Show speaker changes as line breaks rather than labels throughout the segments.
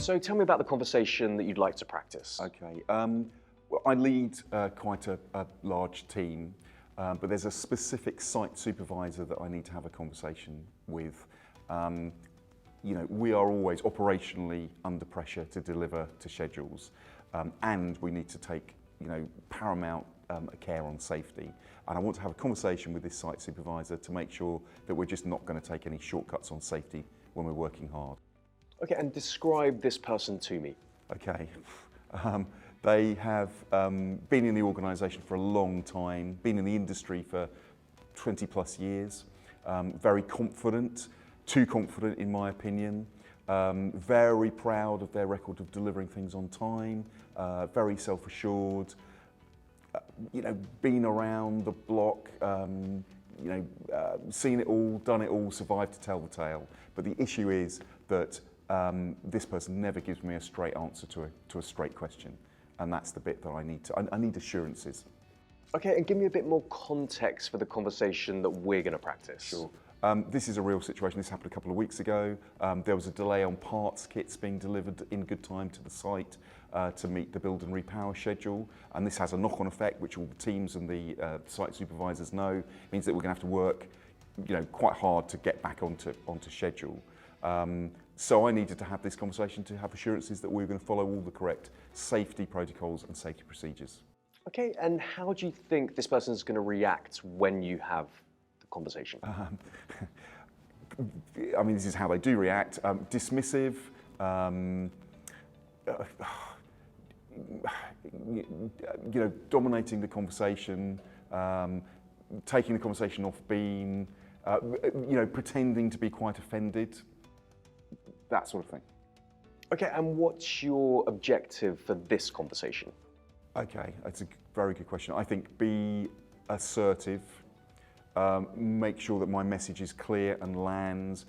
So tell me about the conversation that you'd like to practice.
Okay. Well, I lead quite a large team, but there's a specific site supervisor that I need to have a conversation with. We are always operationally under pressure to deliver to schedules, and we need to take paramount care on safety. And I want to have a conversation with this site supervisor to make sure that we're just not going to take any shortcuts on safety when we're working hard.
Okay, and describe this person to me.
Okay. They have been in the organisation for a long time, been in the industry for 20 plus years, very confident, too confident in my opinion, very proud of their record of delivering things on time, very self-assured, been around the block, seen it all, done it all, survived to tell the tale. But the issue is that this person never gives me a straight answer to a straight question. And that's the bit that I need assurances.
Okay, and give me a bit more context for the conversation that we're going to practice.
Sure. This is a real situation. This happened a couple of weeks ago. There was a delay on parts kits being delivered in good time to the site to meet the build and repower schedule. And this has a knock-on effect, which all the teams and the site supervisors know. It means that we're going to have to work, quite hard to get back onto schedule. So I needed to have this conversation to have assurances that we were going to follow all the correct safety protocols and safety procedures.
Okay, and how do you think this person's going to react when you have the conversation?
This is how they do react. Dismissive, dominating the conversation, taking the conversation off beam, pretending to be quite offended, that sort of thing.
Okay, and what's your objective for this conversation?
Okay, that's a very good question. I think be assertive, make sure that my message is clear and lands,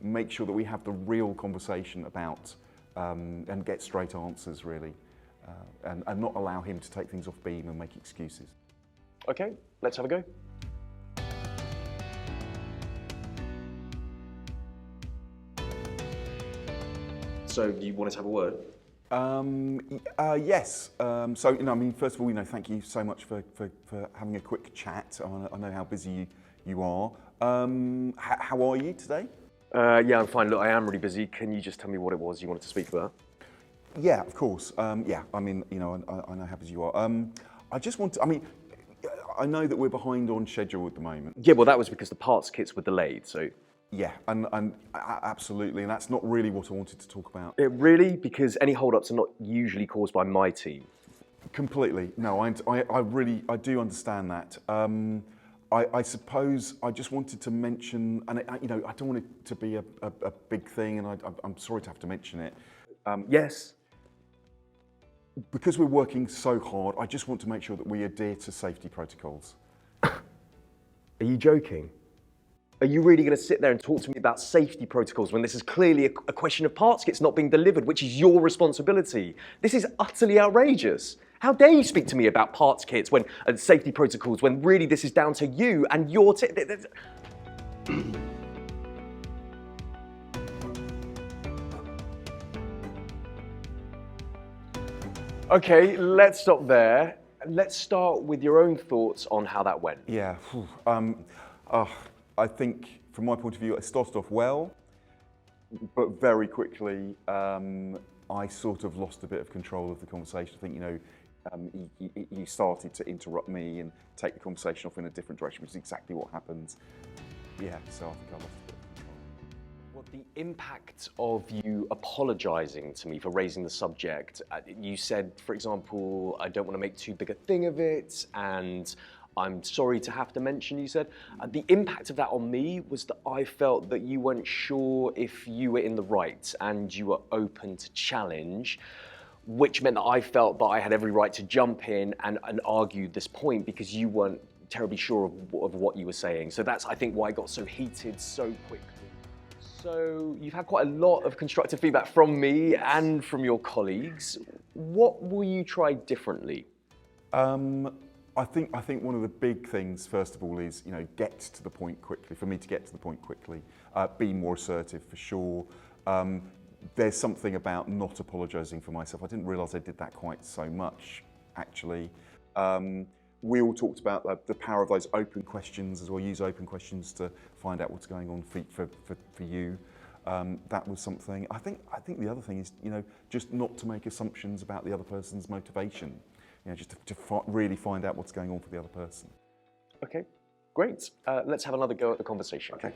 make sure that we have the real conversation about and get straight answers really, and not allow him to take things off beam and make excuses.
Okay, let's have a go. So you wanted to have a word?
Yes. First of all, thank you so much for having a quick chat. I know how busy you are. How are you today?
Yeah, I'm fine. Look, I am really busy. Can you just tell me what it was you wanted to speak about?
Yeah, of course. I know how busy you are. I know that we're behind on schedule at the moment.
Yeah, well, that was because the parts kits were delayed, so...
Yeah, and absolutely, and that's not really what I wanted to talk about.
Really? Because any hold-ups are not usually caused by my team.
Completely. No, I do understand that. I suppose I just wanted to mention, and I don't want it to be a big thing, and I'm sorry to have to mention it.
Yes.
Because we're working so hard, I just want to make sure that we adhere to safety protocols.
Are you joking? Are you really going to sit there and talk to me about safety protocols when this is clearly a question of parts kits not being delivered, which is your responsibility? This is utterly outrageous. How dare you speak to me about parts kits and safety protocols when really this is down to you and your Okay, let's stop there. Let's start with your own thoughts on how that went.
Yeah. I think, from my point of view, it started off well, but very quickly, I sort of lost a bit of control of the conversation. I think, he started to interrupt me and take the conversation off in a different direction, which is exactly what happened. Yeah, so I think I lost a bit of control.
Well, the impact of you apologising to me for raising the subject, you said, for example, I don't want to make too big a thing of it, and I'm sorry to have to mention, you said. The impact of that on me was that I felt that you weren't sure if you were in the right and you were open to challenge, which meant that I felt that I had every right to jump in and argue this point because you weren't terribly sure of what you were saying. So that's, I think, why it got so heated so quickly. So you've had quite a lot of constructive feedback from me and from your colleagues. What will you try differently?
I think one of the big things, first of all, is get to the point quickly. For me to get to the point quickly, be more assertive for sure. there's something about not apologising for myself. I didn't realise I did that quite so much, actually. We all talked about the power of those open questions as well. Use open questions to find out what's going on for you. That was something. I think the other thing is, just not to make assumptions about the other person's motivation. Just to really find out what's going on for the other person.
Okay, great. Let's have another go at the conversation.
Okay.